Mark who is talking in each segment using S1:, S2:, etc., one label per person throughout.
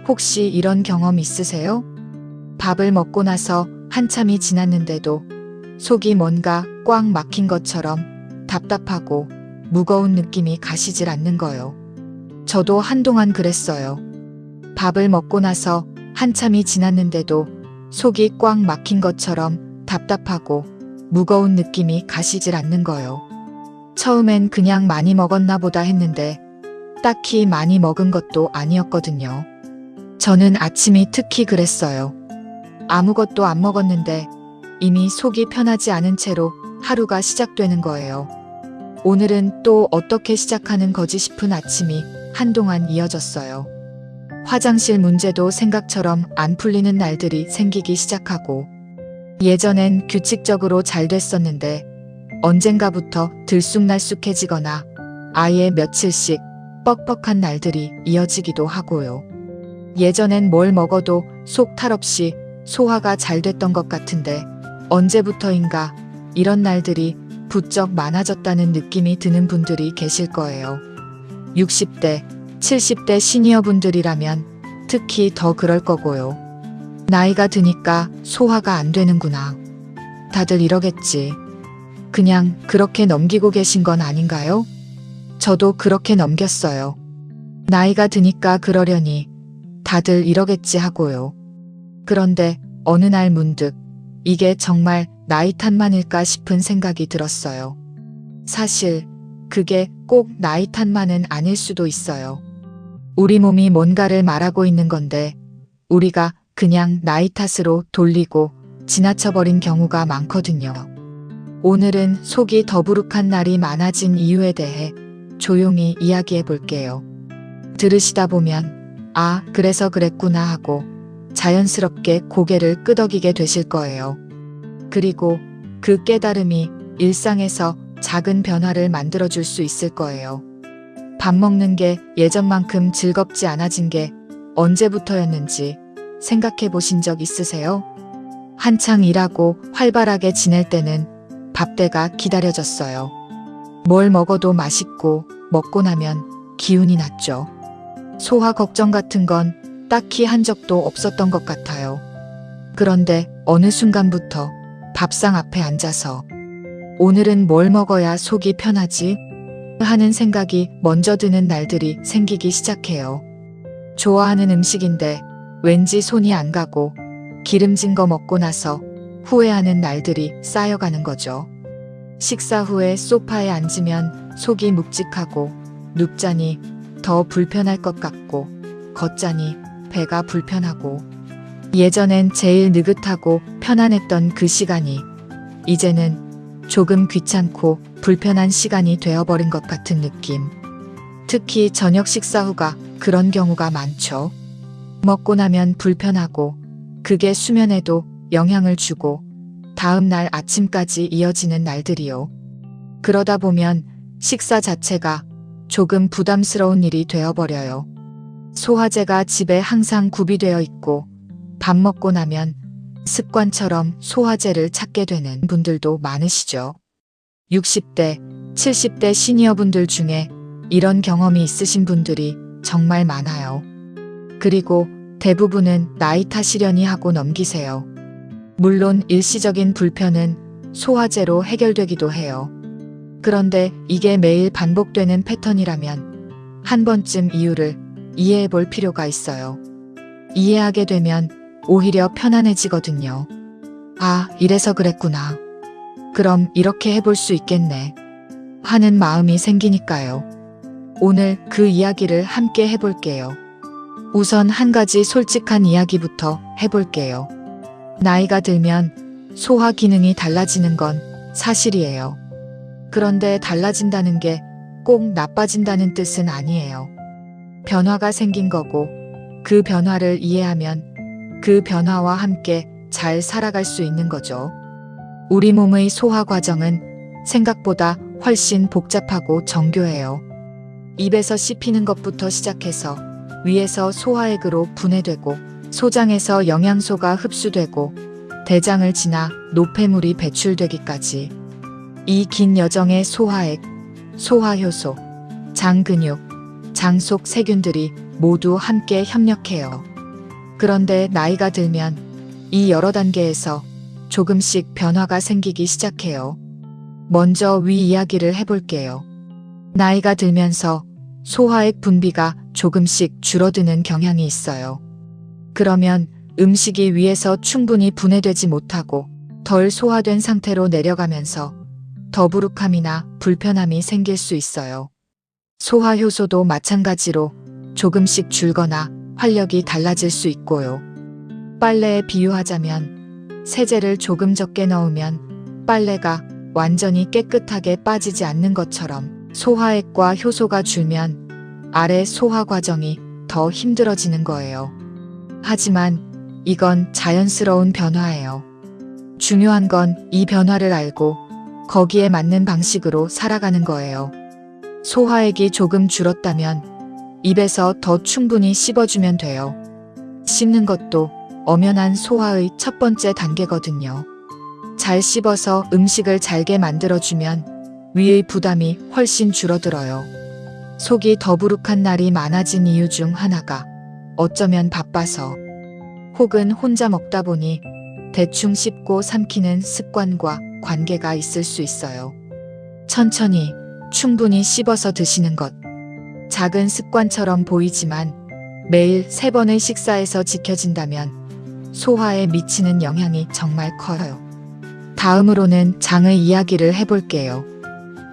S1: 혹시 이런 경험 있으세요? 밥을 먹고 나서 한참이 지났는데도 속이 뭔가 꽉 막힌 것처럼 답답하고 무거운 느낌이 가시질 않는 거요. 저도 한동안 그랬어요. 밥을 먹고 나서 한참이 지났는데도 속이 꽉 막힌 것처럼 답답하고 무거운 느낌이 가시질 않는 거요. 처음엔 그냥 많이 먹었나 보다 했는데 딱히 많이 먹은 것도 아니었거든요. 저는 아침이 특히 그랬어요. 아무것도 안 먹었는데 이미 속이 편하지 않은 채로 하루가 시작되는 거예요. 오늘은 또 어떻게 시작하는 거지 싶은 아침이 한동안 이어졌어요. 화장실 문제도 생각처럼 안 풀리는 날들이 생기기 시작하고, 예전엔 규칙적으로 잘 됐었는데 언젠가부터 들쑥날쑥해지거나 아예 며칠씩 뻑뻑한 날들이 이어지기도 하고요. 예전엔 뭘 먹어도 속 탈 없이 소화가 잘 됐던 것 같은데 언제부터인가 이런 날들이 부쩍 많아졌다는 느낌이 드는 분들이 계실 거예요. 60대, 70대 시니어분들이라면 특히 더 그럴 거고요. 나이가 드니까 소화가 안 되는구나. 다들 이러겠지. 그냥 그렇게 넘기고 계신 건 아닌가요? 저도 그렇게 넘겼어요. 나이가 드니까 그러려니 다들 이러겠지 하고요. 그런데 어느 날 문득 이게 정말 나이 탓만일까 싶은 생각이 들었어요. 사실 그게 꼭 나이 탓만은 아닐 수도 있어요. 우리 몸이 뭔가를 말하고 있는 건데 우리가 그냥 나이 탓으로 돌리고 지나쳐버린 경우가 많거든요. 오늘은 속이 더부룩한 날이 많아진 이유에 대해 조용히 이야기해 볼게요. 들으시다 보면 아, 그래서 그랬구나 하고 자연스럽게 고개를 끄덕이게 되실 거예요. 그리고 그 깨달음이 일상에서 작은 변화를 만들어줄 수 있을 거예요. 밥 먹는 게 예전만큼 즐겁지 않아진 게 언제부터였는지 생각해 보신 적 있으세요? 한창 일하고 활발하게 지낼 때는 밥때가 기다려졌어요. 뭘 먹어도 맛있고 먹고 나면 기운이 났죠. 소화 걱정 같은 건 딱히 한 적도 없었던 것 같아요. 그런데 어느 순간부터 밥상 앞에 앉아서 오늘은 뭘 먹어야 속이 편하지? 하는 생각이 먼저 드는 날들이 생기기 시작해요. 좋아하는 음식인데 왠지 손이 안 가고 기름진 거 먹고 나서 후회하는 날들이 쌓여가는 거죠. 식사 후에 소파에 앉으면 속이 묵직하고 눕자니 더 불편할 것 같고 걷자니 배가 불편하고 예전엔 제일 느긋하고 편안했던 그 시간이 이제는 조금 귀찮고 불편한 시간이 되어버린 것 같은 느낌. 특히 저녁 식사 후가 그런 경우가 많죠. 먹고 나면 불편하고 그게 수면에도 영향을 주고 다음 날 아침까지 이어지는 날들이요. 그러다 보면 식사 자체가 조금 부담스러운 일이 되어버려요. 소화제가 집에 항상 구비되어 있고 밥 먹고 나면 습관처럼 소화제를 찾게 되는 분들도 많으시죠. 60대, 70대 시니어분들 중에 이런 경험이 있으신 분들이 정말 많아요. 그리고 대부분은 나이 탓이려니 하고 넘기세요. 물론 일시적인 불편은 소화제로 해결되기도 해요. 그런데 이게 매일 반복되는 패턴이라면 한 번쯤 이유를 이해해 볼 필요가 있어요. 이해하게 되면 오히려 편안해지거든요. 아, 이래서 그랬구나. 그럼 이렇게 해볼 수 있겠네. 하는 마음이 생기니까요. 오늘 그 이야기를 함께 해볼게요. 우선 한 가지 솔직한 이야기부터 해볼게요. 나이가 들면 소화 기능이 달라지는 건 사실이에요. 그런데 달라진다는 게 꼭 나빠진다는 뜻은 아니에요. 변화가 생긴 거고 그 변화를 이해하면 그 변화와 함께 잘 살아갈 수 있는 거죠. 우리 몸의 소화 과정은 생각보다 훨씬 복잡하고 정교해요. 입에서 씹히는 것부터 시작해서 위에서 소화액으로 분해되고 소장에서 영양소가 흡수되고 대장을 지나 노폐물이 배출되기까지 이 긴 여정의 소화액, 소화효소, 장 근육, 장 속 세균들이 모두 함께 협력해요. 그런데 나이가 들면 이 여러 단계에서 조금씩 변화가 생기기 시작해요. 먼저 위 이야기를 해볼게요. 나이가 들면서 소화액 분비가 조금씩 줄어드는 경향이 있어요. 그러면 음식이 위에서 충분히 분해되지 못하고 덜 소화된 상태로 내려가면서 더부룩함이나 불편함이 생길 수 있어요. 소화 효소도 마찬가지로 조금씩 줄거나 활력이 달라질 수 있고요. 빨래에 비유하자면 세제를 조금 적게 넣으면 빨래가 완전히 깨끗하게 빠지지 않는 것처럼 소화액과 효소가 줄면 아래 소화 과정이 더 힘들어지는 거예요. 하지만 이건 자연스러운 변화예요. 중요한 건 이 변화를 알고 거기에 맞는 방식으로 살아가는 거예요. 소화액이 조금 줄었다면 입에서 더 충분히 씹어주면 돼요. 씹는 것도 엄연한 소화의 첫 번째 단계거든요. 잘 씹어서 음식을 잘게 만들어주면 위의 부담이 훨씬 줄어들어요. 속이 더부룩한 날이 많아진 이유 중 하나가 어쩌면 바빠서 혹은 혼자 먹다 보니 대충 씹고 삼키는 습관과 관계가 있을 수 있어요. 천천히 충분히 씹어서 드시는 것. 작은 습관처럼 보이지만 매일 3번의 식사에서 지켜진다면 소화에 미치는 영향이 정말 커요. 다음으로는 장의 이야기를 해볼게요.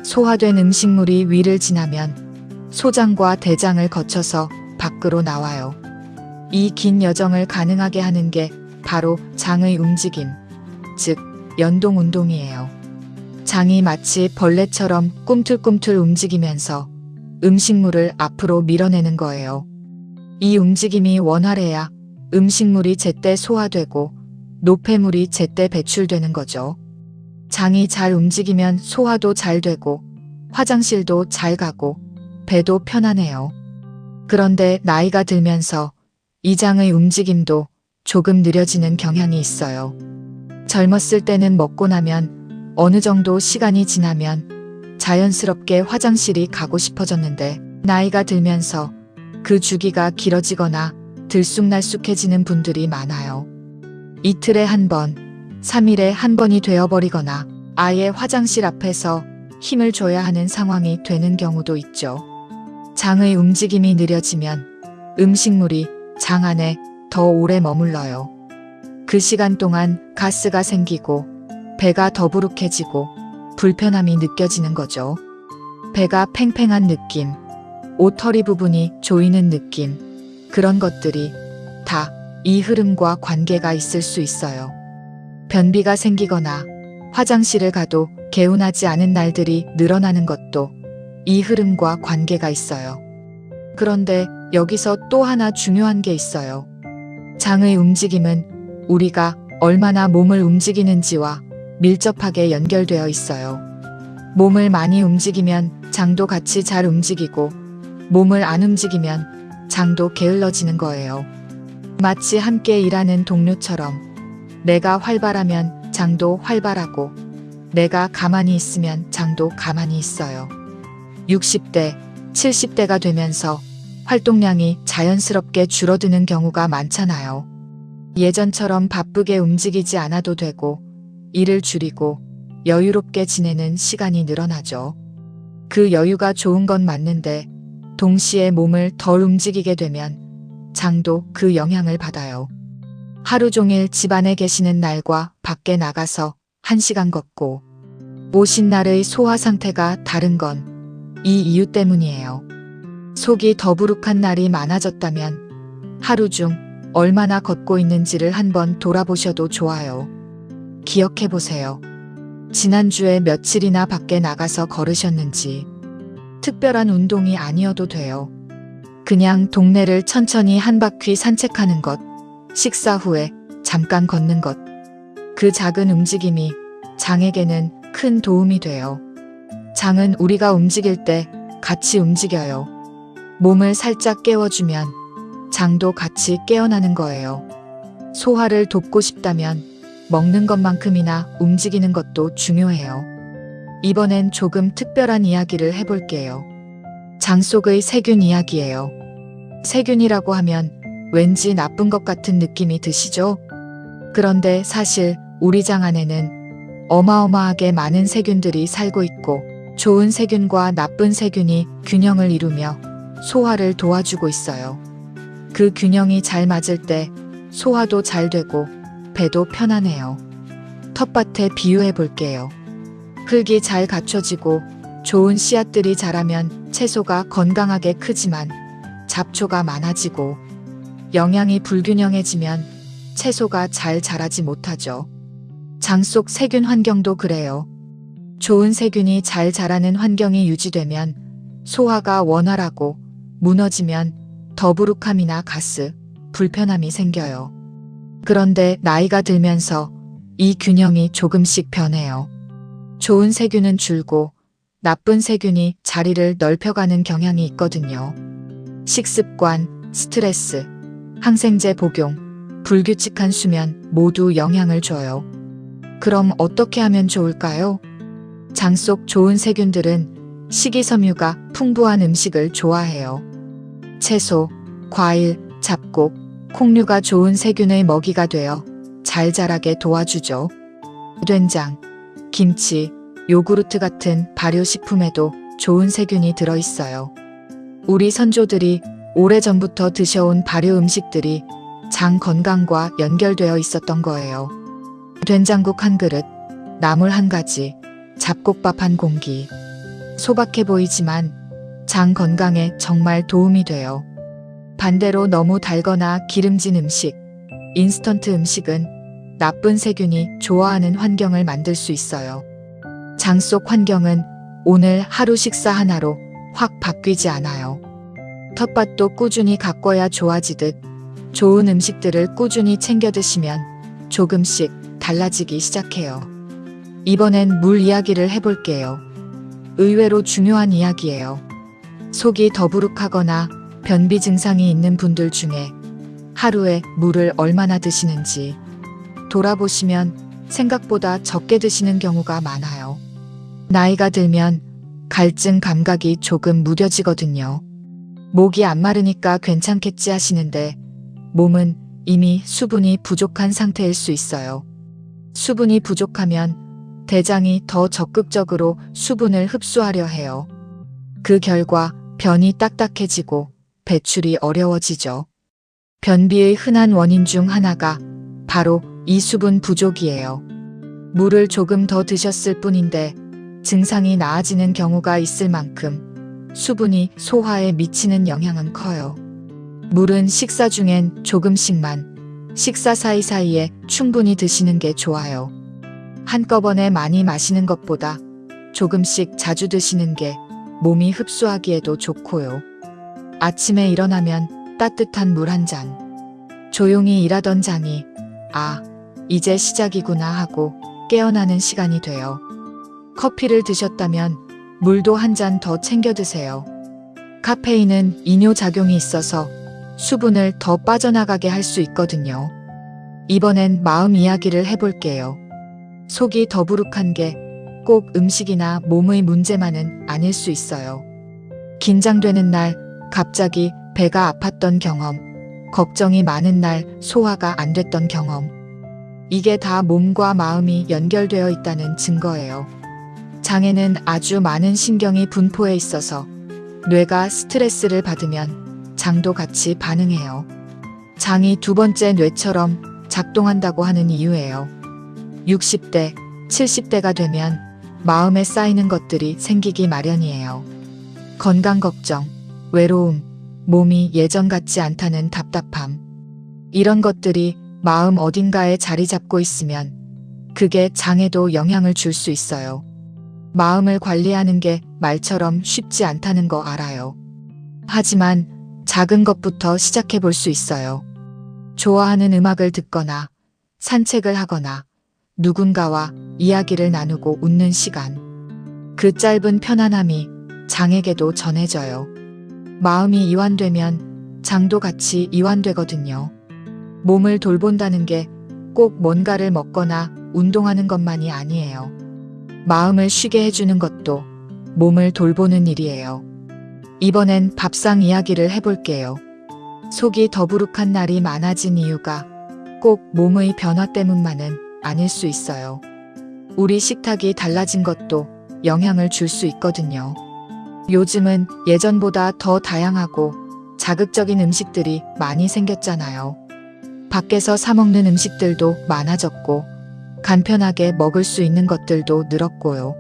S1: 소화된 음식물이 위를 지나면 소장과 대장을 거쳐서 밖으로 나와요. 이 긴 여정을 가능하게 하는 게 바로 장의 움직임, 즉 연동 운동이에요. 장이 마치 벌레처럼 꿈틀꿈틀 움직이면서 음식물을 앞으로 밀어내는 거예요. 이 움직임이 원활해야 음식물이 제때 소화되고 노폐물이 제때 배출되는 거죠. 장이 잘 움직이면 소화도 잘 되고 화장실도 잘 가고 배도 편안해요. 그런데 나이가 들면서 이 장의 움직임도 조금 느려지는 경향이 있어요. 젊었을 때는 먹고 나면 어느 정도 시간이 지나면 자연스럽게 화장실이 가고 싶어졌는데 나이가 들면서 그 주기가 길어지거나 들쑥날쑥해지는 분들이 많아요. 이틀에 한 번, 3일에 한 번이 되어버리거나 아예 화장실 앞에서 힘을 줘야 하는 상황이 되는 경우도 있죠. 장의 움직임이 느려지면 음식물이 장 안에 더 오래 머물러요. 그 시간 동안 가스가 생기고 배가 더부룩해지고 불편함이 느껴지는 거죠. 배가 팽팽한 느낌, 옷허리 부분이 조이는 느낌, 그런 것들이 다 이 흐름과 관계가 있을 수 있어요. 변비가 생기거나 화장실을 가도 개운하지 않은 날들이 늘어나는 것도 이 흐름과 관계가 있어요. 그런데 여기서 또 하나 중요한 게 있어요. 장의 움직임은 우리가 얼마나 몸을 움직이는지와 밀접하게 연결되어 있어요. 몸을 많이 움직이면 장도 같이 잘 움직이고 몸을 안 움직이면 장도 게을러지는 거예요. 마치 함께 일하는 동료처럼 내가 활발하면 장도 활발하고 내가 가만히 있으면 장도 가만히 있어요. 60대, 70대가 되면서 활동량이 자연스럽게 줄어드는 경우가 많잖아요. 예전처럼 바쁘게 움직이지 않아도 되고 일을 줄이고 여유롭게 지내는 시간이 늘어나죠. 그 여유가 좋은 건 맞는데 동시에 몸을 덜 움직이게 되면 장도 그 영향을 받아요. 하루 종일 집 안에 계시는 날과 밖에 나가서 1시간 걷고 오신 날의 소화 상태가 다른 건 이 이유 때문이에요. 속이 더부룩한 날이 많아졌다면 하루 중 얼마나 걷고 있는지를 한번 돌아보셔도 좋아요. 기억해 보세요. 지난주에 며칠이나 밖에 나가서 걸으셨는지. 특별한 운동이 아니어도 돼요. 그냥 동네를 천천히 한 바퀴 산책하는 것, 식사 후에 잠깐 걷는 것. 그 작은 움직임이 장에게는 큰 도움이 돼요. 장은 우리가 움직일 때 같이 움직여요. 몸을 살짝 깨워주면 장도 같이 깨어나는 거예요. 소화를 돕고 싶다면 먹는 것만큼이나 움직이는 것도 중요해요. 이번엔 조금 특별한 이야기를 해볼게요. 장 속의 세균 이야기예요. 세균이라고 하면 왠지 나쁜 것 같은 느낌이 드시죠? 그런데 사실 우리 장 안에는 어마어마하게 많은 세균들이 살고 있고 좋은 세균과 나쁜 세균이 균형을 이루며 소화를 도와주고 있어요. 그 균형이 잘 맞을 때 소화도 잘 되고 배도 편안해요. 텃밭에 비유해 볼게요. 흙이 잘 갖춰지고 좋은 씨앗들이 자라면 채소가 건강하게 크지만 잡초가 많아지고 영양이 불균형해지면 채소가 잘 자라지 못하죠. 장 속 세균 환경도 그래요. 좋은 세균이 잘 자라는 환경이 유지되면 소화가 원활하고 무너지면 더부룩함이나 가스, 불편함이 생겨요. 그런데 나이가 들면서 이 균형이 조금씩 변해요. 좋은 세균은 줄고 나쁜 세균이 자리를 넓혀가는 경향이 있거든요. 식습관, 스트레스, 항생제 복용, 불규칙한 수면 모두 영향을 줘요. 그럼 어떻게 하면 좋을까요? 장 속 좋은 세균들은 식이섬유가 풍부한 음식을 좋아해요. 채소, 과일, 잡곡, 콩류가 좋은 세균의 먹이가 되어 잘 자라게 도와주죠. 된장, 김치, 요구르트 같은 발효식품에도 좋은 세균이 들어있어요. 우리 선조들이 오래전부터 드셔온 발효 음식들이 장 건강과 연결되어 있었던 거예요. 된장국 한 그릇, 나물 한 가지, 잡곡밥 한 공기. 소박해 보이지만 장 건강에 정말 도움이 돼요. 반대로 너무 달거나 기름진 음식, 인스턴트 음식은 나쁜 세균이 좋아하는 환경을 만들 수 있어요. 장 속 환경은 오늘 하루 식사 하나로 확 바뀌지 않아요. 텃밭도 꾸준히 가꿔야 좋아지듯 좋은 음식들을 꾸준히 챙겨 드시면 조금씩 달라지기 시작해요. 이번엔 물 이야기를 해볼게요. 의외로 중요한 이야기예요. 속이 더부룩하거나 변비 증상이 있는 분들 중에 하루에 물을 얼마나 드시는지 돌아보시면 생각보다 적게 드시는 경우가 많아요. 나이가 들면 갈증 감각이 조금 무뎌지거든요. 목이 안 마르니까 괜찮겠지 하시는데 몸은 이미 수분이 부족한 상태일 수 있어요. 수분이 부족하면 대장이 더 적극적으로 수분을 흡수하려 해요. 그 결과 변이 딱딱해지고 배출이 어려워지죠. 변비의 흔한 원인 중 하나가 바로 이 수분 부족이에요. 물을 조금 더 드셨을 뿐인데 증상이 나아지는 경우가 있을 만큼 수분이 소화에 미치는 영향은 커요. 물은 식사 중엔 조금씩만 식사 사이사이에 충분히 드시는 게 좋아요. 한꺼번에 많이 마시는 것보다 조금씩 자주 드시는 게 몸이 흡수하기에도 좋고요. 아침에 일어나면 따뜻한 물 한 잔. 조용히 일하던 장이 아, 이제 시작이구나 하고 깨어나는 시간이 돼요. 커피를 드셨다면 물도 한 잔 더 챙겨 드세요. 카페인은 이뇨작용이 있어서 수분을 더 빠져나가게 할 수 있거든요. 이번엔 마음 이야기를 해볼게요. 속이 더부룩한 게 꼭 음식이나 몸의 문제만은 아닐 수 있어요. 긴장되는 날 갑자기 배가 아팠던 경험, 걱정이 많은 날 소화가 안 됐던 경험. 이게 다 몸과 마음이 연결되어 있다는 증거예요. 장에는 아주 많은 신경이 분포해 있어서 뇌가 스트레스를 받으면 장도 같이 반응해요. 장이 두 번째 뇌처럼 작동한다고 하는 이유예요. 60대, 70대가 되면 마음에 쌓이는 것들이 생기기 마련이에요. 건강 걱정, 외로움, 몸이 예전 같지 않다는 답답함. 이런 것들이 마음 어딘가에 자리 잡고 있으면 그게 장에도 영향을 줄 수 있어요. 마음을 관리하는 게 말처럼 쉽지 않다는 거 알아요. 하지만 작은 것부터 시작해 볼 수 있어요. 좋아하는 음악을 듣거나 산책을 하거나 누군가와 이야기를 나누고 웃는 시간. 그 짧은 편안함이 장에게도 전해져요. 마음이 이완되면 장도 같이 이완되거든요. 몸을 돌본다는 게 꼭 뭔가를 먹거나 운동하는 것만이 아니에요. 마음을 쉬게 해주는 것도 몸을 돌보는 일이에요. 이번엔 밥상 이야기를 해볼게요. 속이 더부룩한 날이 많아진 이유가 꼭 몸의 변화 때문만은 아닐 수 있어요. 우리 식탁이 달라진 것도 영향을 줄 수 있거든요. 요즘은 예전보다 더 다양하고 자극적인 음식들이 많이 생겼잖아요. 밖에서 사 먹는 음식들도 많아졌고 간편하게 먹을 수 있는 것들도 늘었고요.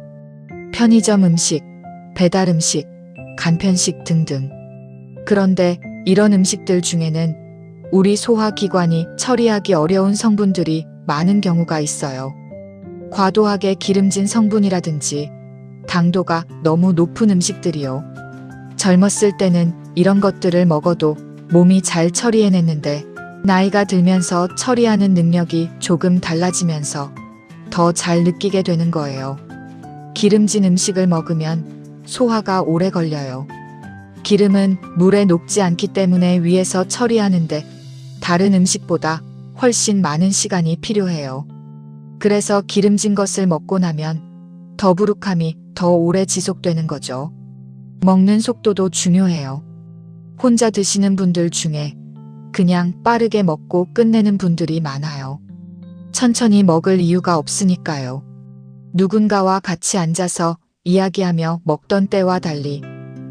S1: 편의점 음식, 배달 음식, 간편식 등등. 그런데 이런 음식들 중에는 우리 소화기관이 처리하기 어려운 성분들이 많은 경우가 있어요. 과도하게 기름진 성분이라든지 당도가 너무 높은 음식들이요. 젊었을 때는 이런 것들을 먹어도 몸이 잘 처리해냈는데 나이가 들면서 처리하는 능력이 조금 달라지면서 더 잘 느끼게 되는 거예요. 기름진 음식을 먹으면 소화가 오래 걸려요. 기름은 물에 녹지 않기 때문에 위에서 처리하는데 다른 음식보다 훨씬 많은 시간이 필요해요. 그래서 기름진 것을 먹고 나면 더부룩함이 더 오래 지속되는 거죠. 먹는 속도도 중요해요. 혼자 드시는 분들 중에 그냥 빠르게 먹고 끝내는 분들이 많아요. 천천히 먹을 이유가 없으니까요. 누군가와 같이 앉아서 이야기하며 먹던 때와 달리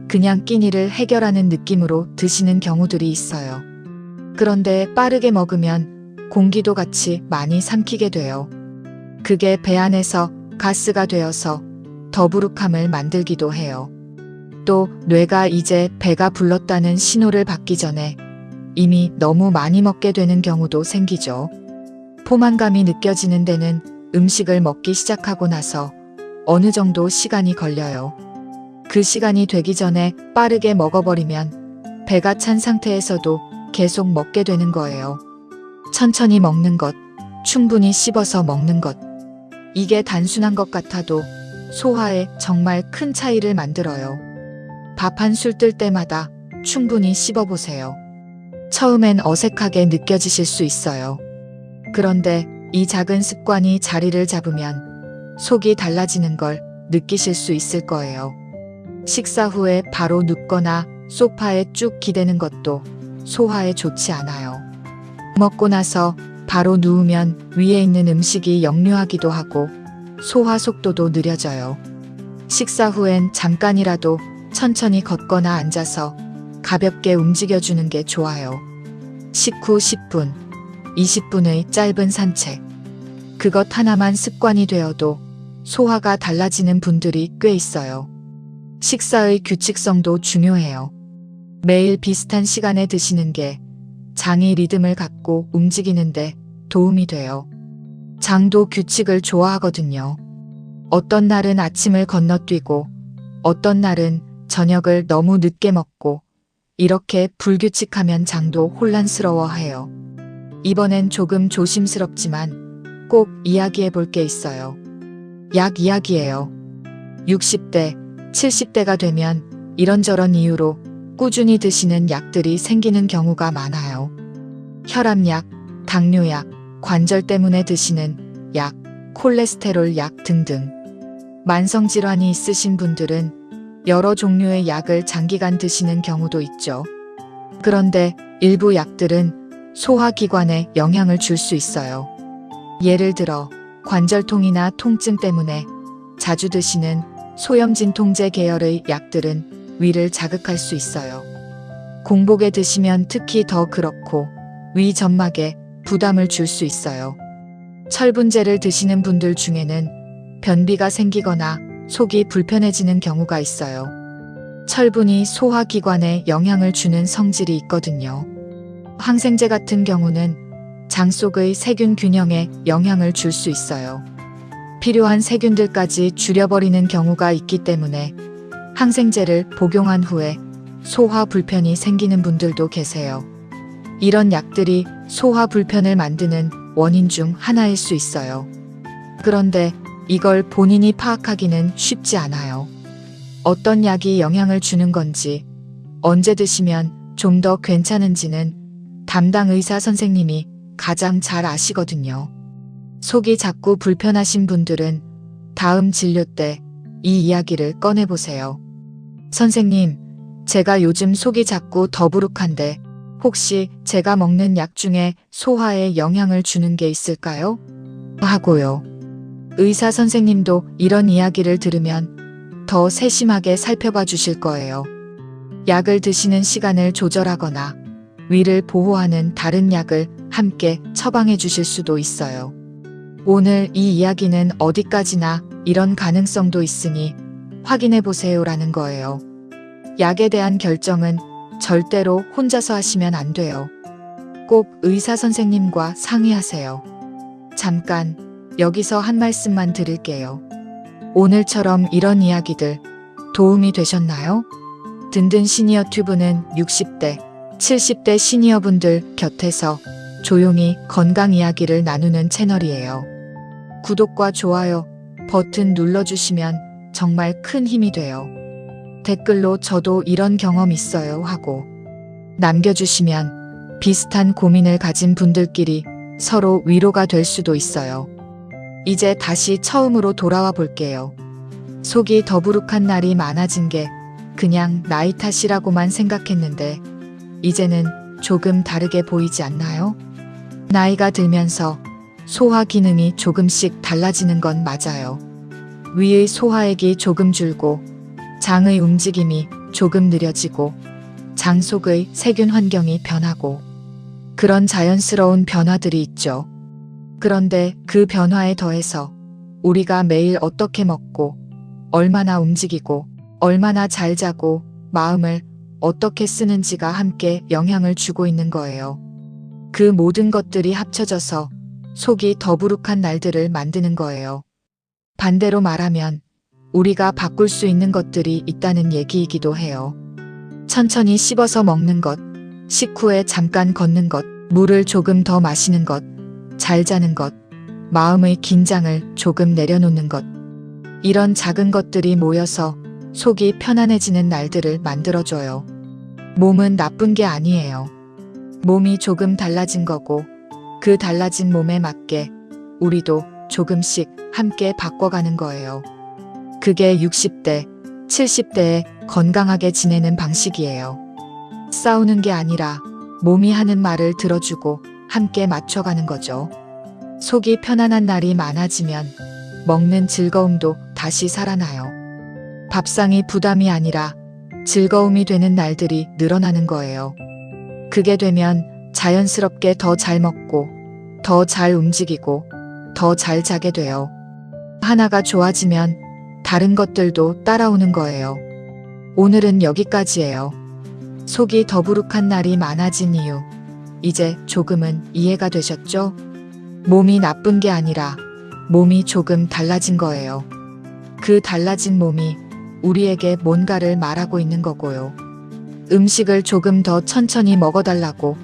S1: 그냥 끼니를 해결하는 느낌으로 드시는 경우들이 있어요. 그런데 빠르게 먹으면 공기도 같이 많이 삼키게 돼요. 그게 배 안에서 가스가 되어서 더부룩함을 만들기도 해요. 또 뇌가 이제 배가 불렀다는 신호를 받기 전에 이미 너무 많이 먹게 되는 경우도 생기죠. 포만감이 느껴지는 데는 음식을 먹기 시작하고 나서 어느 정도 시간이 걸려요. 그 시간이 되기 전에 빠르게 먹어버리면 배가 찬 상태에서도 계속 먹게 되는 거예요. 천천히 먹는 것, 충분히 씹어서 먹는 것. 이게 단순한 것 같아도 소화에 정말 큰 차이를 만들어요. 밥 한 술 뜰 때마다 충분히 씹어보세요. 처음엔 어색하게 느껴지실 수 있어요. 그런데 이 작은 습관이 자리를 잡으면 속이 달라지는 걸 느끼실 수 있을 거예요. 식사 후에 바로 눕거나 소파에 쭉 기대는 것도 소화에 좋지 않아요. 먹고 나서 바로 누우면 위에 있는 음식이 역류하기도 하고 소화 속도도 느려져요. 식사 후엔 잠깐이라도 천천히 걷거나 앉아서 가볍게 움직여주는 게 좋아요. 식후 10분, 20분의 짧은 산책. 그것 하나만 습관이 되어도 소화가 달라지는 분들이 꽤 있어요. 식사의 규칙성도 중요해요. 매일 비슷한 시간에 드시는 게 장이 리듬을 갖고 움직이는데 도움이 돼요. 장도 규칙을 좋아하거든요. 어떤 날은 아침을 건너뛰고 어떤 날은 저녁을 너무 늦게 먹고 이렇게 불규칙하면 장도 혼란스러워해요. 이번엔 조금 조심스럽지만 꼭 이야기해 볼 게 있어요. 약 이야기예요. 60대, 70대가 되면 이런저런 이유로 꾸준히 드시는 약들이 생기는 경우가 많아요. 혈압약, 당뇨약, 관절 때문에 드시는 약, 콜레스테롤 약 등등. 만성질환이 있으신 분들은 여러 종류의 약을 장기간 드시는 경우도 있죠. 그런데 일부 약들은 소화기관에 영향을 줄 수 있어요. 예를 들어 관절통이나 통증 때문에 자주 드시는 소염진통제 계열의 약들은 위를 자극할 수 있어요. 공복에 드시면 특히 더 그렇고 위 점막에 부담을 줄 수 있어요. 철분제를 드시는 분들 중에는 변비가 생기거나 속이 불편해지는 경우가 있어요. 철분이 소화기관에 영향을 주는 성질이 있거든요. 항생제 같은 경우는 장 속의 세균 균형에 영향을 줄 수 있어요. 필요한 세균들까지 줄여버리는 경우가 있기 때문에 항생제를 복용한 후에 소화 불편이 생기는 분들도 계세요. 이런 약들이 소화 불편을 만드는 원인 중 하나일 수 있어요. 그런데 이걸 본인이 파악하기는 쉽지 않아요. 어떤 약이 영향을 주는 건지, 언제 드시면 좀 더 괜찮은지는 담당 의사 선생님이 가장 잘 아시거든요. 속이 자꾸 불편하신 분들은 다음 진료 때 이 이야기를 꺼내보세요. 선생님, 제가 요즘 속이 자꾸 더부룩한데 혹시 제가 먹는 약 중에 소화에 영향을 주는 게 있을까요? 하고요. 의사 선생님도 이런 이야기를 들으면 더 세심하게 살펴봐 주실 거예요. 약을 드시는 시간을 조절하거나 위를 보호하는 다른 약을 함께 처방해 주실 수도 있어요. 오늘 이 이야기는 어디까지나 이런 가능성도 있으니 확인해 보세요라는 거예요. 약에 대한 결정은 절대로 혼자서 하시면 안 돼요. 꼭 의사 선생님과 상의하세요. 잠깐 여기서 한 말씀만 드릴게요. 오늘처럼 이런 이야기들 도움이 되셨나요? 든든 시니어 튜브는 60대, 70대 시니어분들 곁에서 조용히 건강 이야기를 나누는 채널이에요. 구독과 좋아요 버튼 눌러주시면 정말 큰 힘이 돼요. 댓글로 저도 이런 경험 있어요 하고 남겨주시면 비슷한 고민을 가진 분들끼리 서로 위로가 될 수도 있어요. 이제 다시 처음으로 돌아와 볼게요. 속이 더부룩한 날이 많아진 게 그냥 나이 탓이라고만 생각했는데 이제는 조금 다르게 보이지 않나요? 나이가 들면서 소화 기능이 조금씩 달라지는 건 맞아요. 위의 소화액이 조금 줄고 장의 움직임이 조금 느려지고 장 속의 세균 환경이 변하고 그런 자연스러운 변화들이 있죠. 그런데 그 변화에 더해서 우리가 매일 어떻게 먹고 얼마나 움직이고 얼마나 잘 자고 마음을 어떻게 쓰는지가 함께 영향을 주고 있는 거예요. 그 모든 것들이 합쳐져서 속이 더부룩한 날들을 만드는 거예요. 반대로 말하면 우리가 바꿀 수 있는 것들이 있다는 얘기이기도 해요. 천천히 씹어서 먹는 것, 식후에 잠깐 걷는 것, 물을 조금 더 마시는 것, 잘 자는 것, 마음의 긴장을 조금 내려놓는 것. 이런 작은 것들이 모여서 속이 편안해지는 날들을 만들어줘요. 몸은 나쁜 게 아니에요. 몸이 조금 달라진 거고 그 달라진 몸에 맞게 우리도 조금씩 함께 바꿔가는 거예요. 그게 60대, 70대에 건강하게 지내는 방식이에요. 싸우는 게 아니라 몸이 하는 말을 들어주고 함께 맞춰가는 거죠. 속이 편안한 날이 많아지면 먹는 즐거움도 다시 살아나요. 밥상이 부담이 아니라 즐거움이 되는 날들이 늘어나는 거예요. 그게 되면 자연스럽게 더 잘 먹고 더 잘 움직이고 더 잘 자게 돼요. 하나가 좋아지면 다른 것들도 따라오는 거예요. 오늘은 여기까지예요. 속이 더부룩한 날이 많아진 이유, 이제 조금은 이해가 되셨죠? 몸이 나쁜 게 아니라 몸이 조금 달라진 거예요. 그 달라진 몸이 우리에게 뭔가를 말하고 있는 거고요. 음식을 조금 더 천천히 먹어달라고,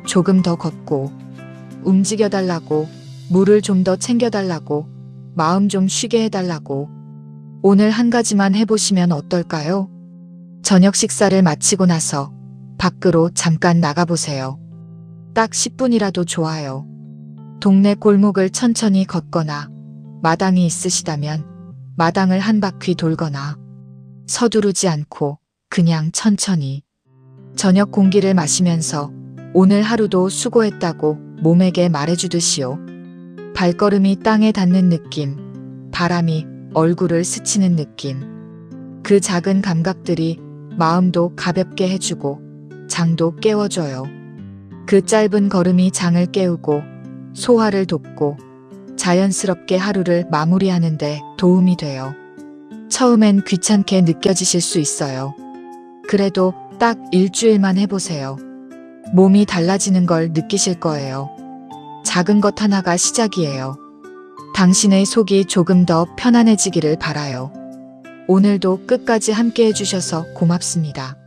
S1: 조금 더 걷고, 움직여달라고, 물을 좀 더 챙겨달라고, 마음 좀 쉬게 해달라고. 오늘 한 가지만 해보시면 어떨까요? 저녁 식사를 마치고 나서 밖으로 잠깐 나가보세요. 딱 10분이라도 좋아요. 동네 골목을 천천히 걷거나 마당이 있으시다면 마당을 한 바퀴 돌거나 서두르지 않고 그냥 천천히 저녁 공기를 마시면서 오늘 하루도 수고했다고 몸에게 말해주듯이요. 발걸음이 땅에 닿는 느낌, 바람이 얼굴을 스치는 느낌. 그 작은 감각들이 마음도 가볍게 해주고 장도 깨워줘요. 그 짧은 걸음이 장을 깨우고 소화를 돕고 자연스럽게 하루를 마무리하는데 도움이 돼요. 처음엔 귀찮게 느껴지실 수 있어요. 그래도 딱 일주일만 해보세요. 몸이 달라지는 걸 느끼실 거예요. 작은 것 하나가 시작이에요. 당신의 속이 조금 더 편안해지기를 바라요. 오늘도 끝까지 함께 해주셔서 고맙습니다.